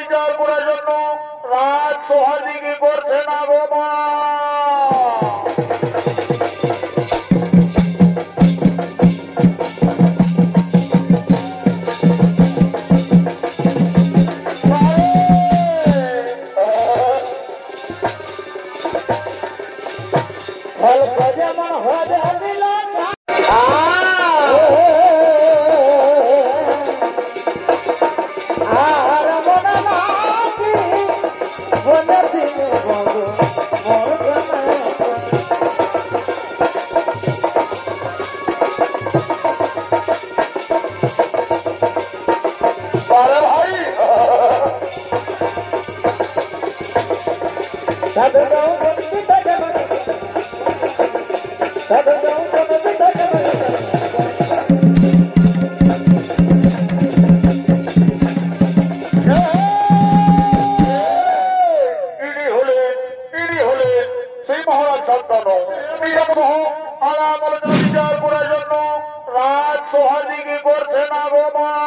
বিচার করার জন্য রাজ সোহাদিকে করছে না গোমা বিচার করার জন্য রাজ সোহাদিকে করছে না গোমা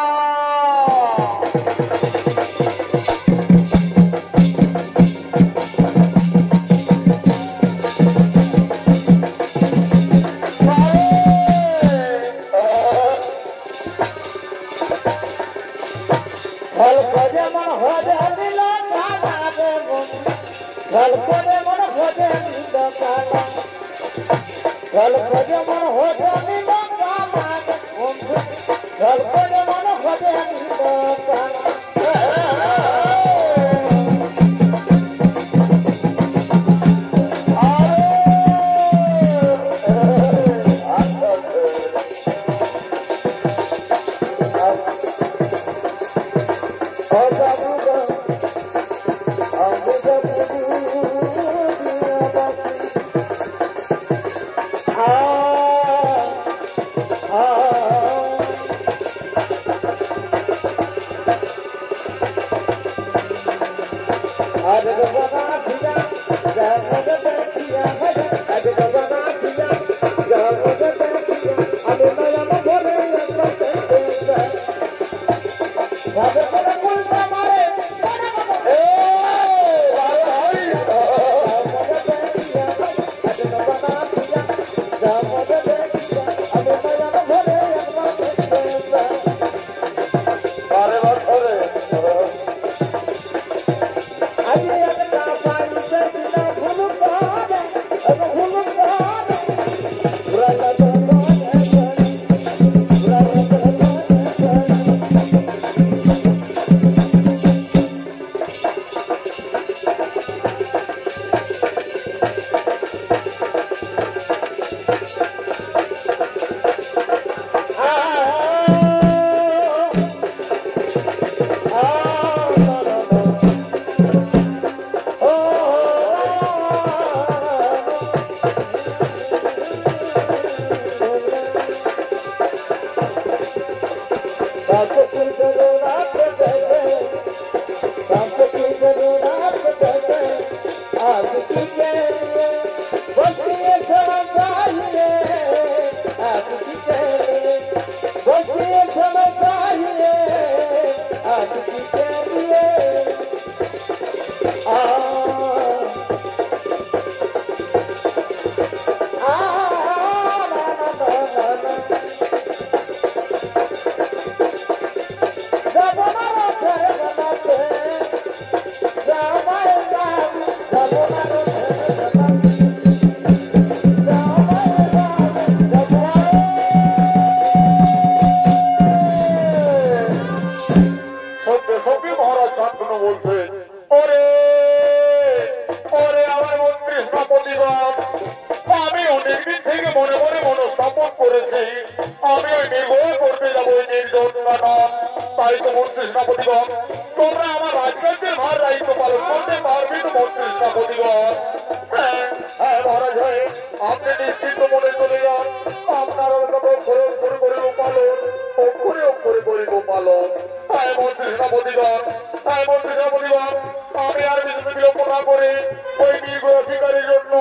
আমি আর বিলম্ব না করে ওই অধিকারীর জন্য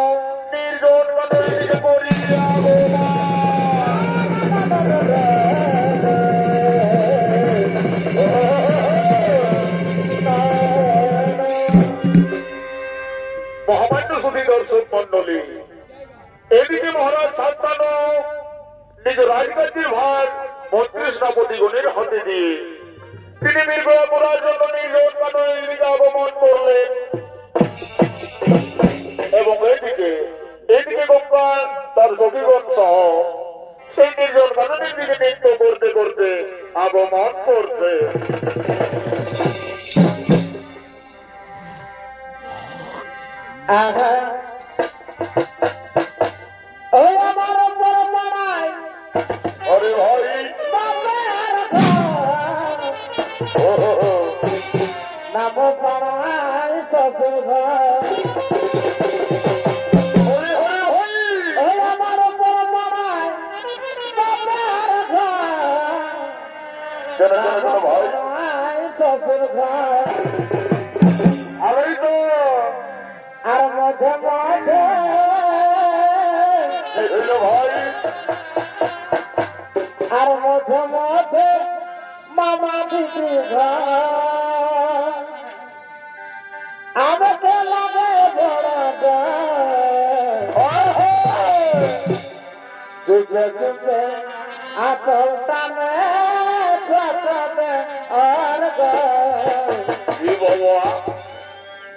নির্জন রাজকার্যের ভার মন্ত্রী সেনাপতিগণের হাতে দিয়ে তিনি বিবাহ করার জন্য নিজ কাননে আগমন করলেন। এবং এদিকে গঙ্গা তার সখীগণ সহ সেই নির্জন কাননের দিকে নৃত্য করতে করতে আগমন করছে। अरे भाई नमो पराय ससुर ससुर अरे तो और मधे मधे भाई और मधे मधे मामा दीदी आगे लगे बड़ा चुपे चुपे आतलता में और बाबा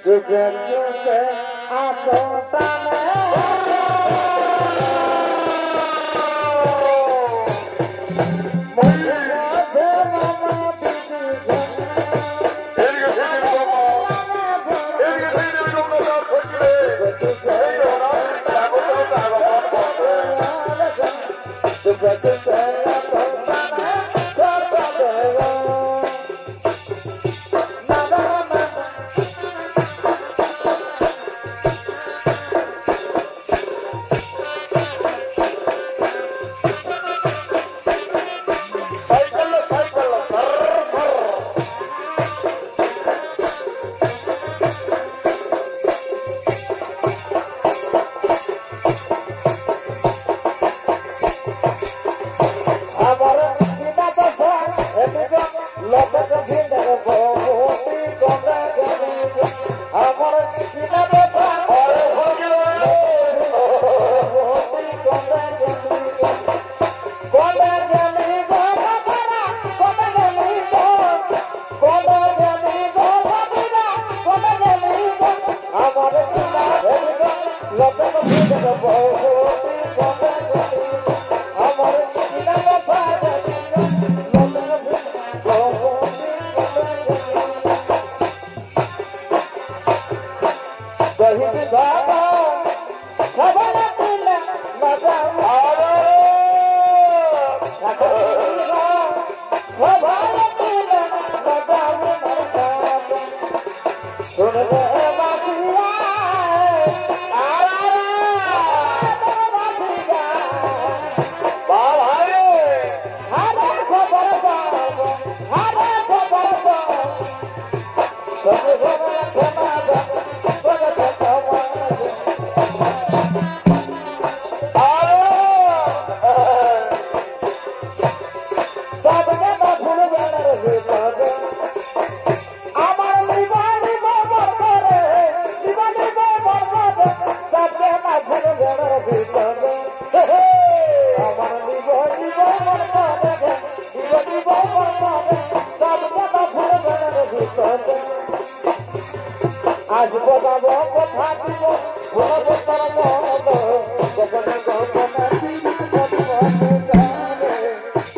चुपे चुपे आतलता में आज बताबो कथा দিব ভুলব তোর মন গোপন গোপন পিড়ি করিব জানে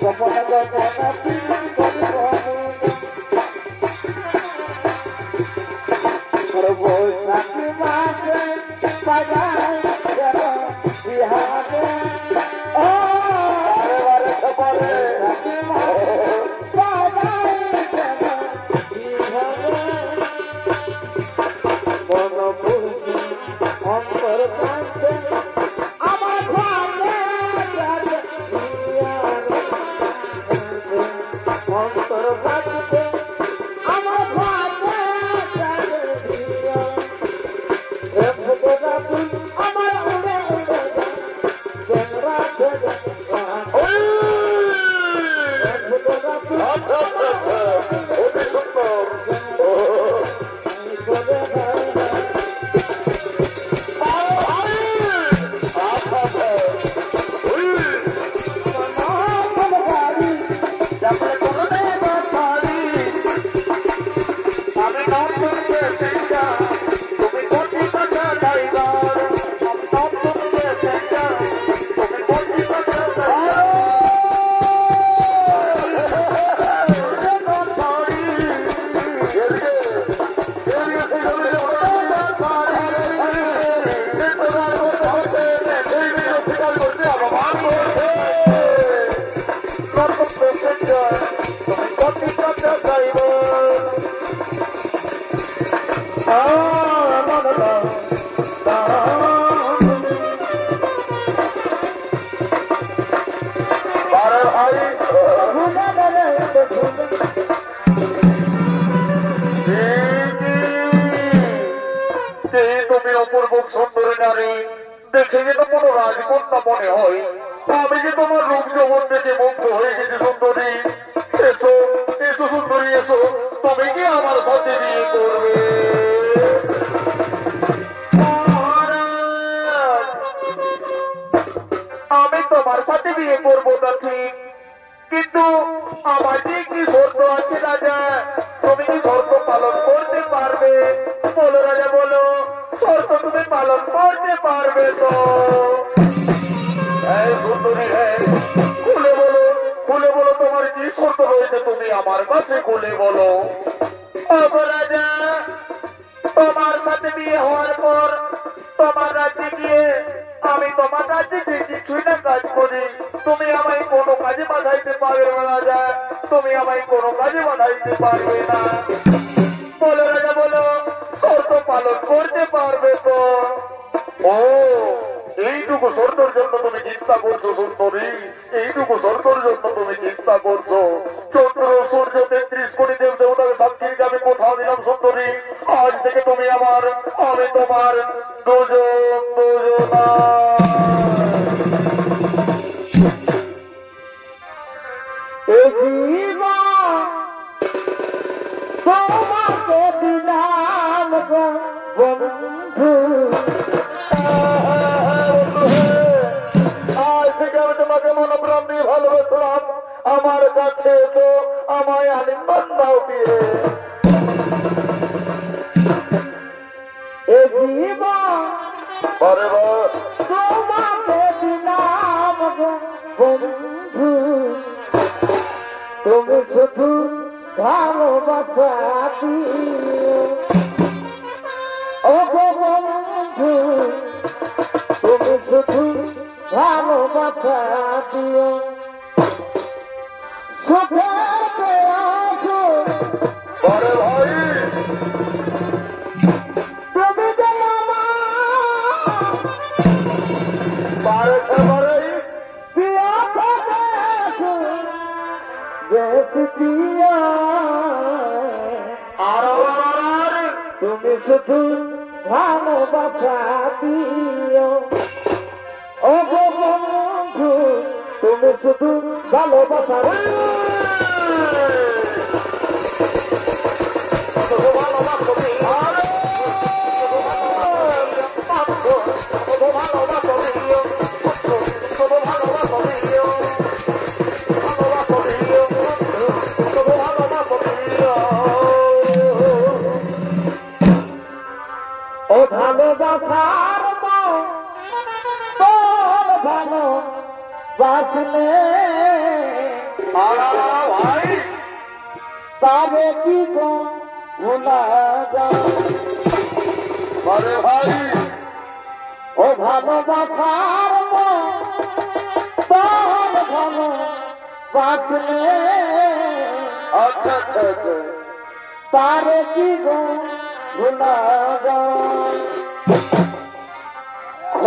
গোপন গোপন পিড়ি করিব করব সাথী মাকে বাজায় দেব বিহারে ও আরে খবরে সাথী মাকে বাজায় দেব বিহারে অন্তর কাছে আমার ভাবে তুমি কতি কথা চাইব তুমি অপূর্ব সুন্দরী নারী দেখে যে কোনো রাজকন্যা মনে হয় আমি যে তোমার রূপ জগৎ থেকে মুগ্ধ হয়ে গেছি সুন্দরী এসো এসো সুন্দরী এসো তুমি কি আমার সাথে বিয়ে করবে আমি তোমার সাথে বিয়ে করবো না ঠিক কিন্তু আমার যে কি শর্ত আছে রাজা তুমি কি শর্ত পালন করতে পারবে বলো রাজা বলো শর্ত তুমি পালন করতে পারবে তো সুন্দরী হ্যাঁ খুলে বলো তোমার কি শর্ত রয়েছে তুমি আমার কাছে খুলে বলো রাজা তোমার সাথে বিয়ে হওয়ার পর তোমার রাজ্যে গিয়ে আমি তোমার রাজ্যে যে কিছুই না কাজ করি তুমি আমায় কোনো কাজে বাধাইতে পারবে না রাজা তুমি আমায় কোনো কাজে বাধাইতে পারবে না বলো রাজা বলো শর্ত পালন করতে পারবে তো এইটুকু শর্তর জন্য তুমি চিন্তা করছো সুন্দরী এইটুকু শর্তর জন্য তুমি চিন্তা করছো চন্দ্র সূর্য 33 কোটি দেব দেবতাকে সাক্ষীকে আমি কোথাও দিলাম সুন্দরী আজ থেকে তুমি আমার আমি তোমার দুজনা তোমাকে দিলাম বন্ধু আজ থেকে আমি তোমাকে মনোপ্রাণ দিয়ে ভালোবাসলাম আমার কাছে তো আমায় আলিঙ্গন দাও দিয়ে তোমাকে দিলাম বন্ধু তুমি শুধু ভালোবাসা ও বন্ধু তুমি শুধু ভালোবাসা দিও সুখে আসো ভাই তুমি যে আমার তুমি শুধু ভালোবাসা দিও ও বন্ধু তুমি শুধু ভালোবাসা ও ভালোবাসার তোর ভালো বাসলে ভাই তারে কি গো ভুলা যায় ভাই ও ভালোবাসার তোর ভালো বাসলে আচ্ছা আচ্ছা আচ্ছা তারে কি গো ভুলা যায়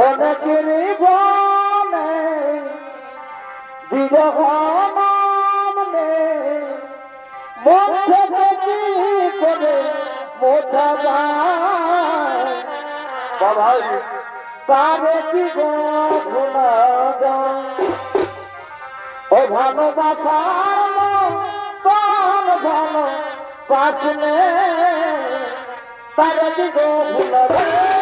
অনেকের বনে বিরহ নামনে মন থেকে কি করে মোছা যায় ভাই তারে কি গো ভুলা যায় ও ভালোবাসার তোর ভালো বাঁচলে তারে কি গো ভুলা যায়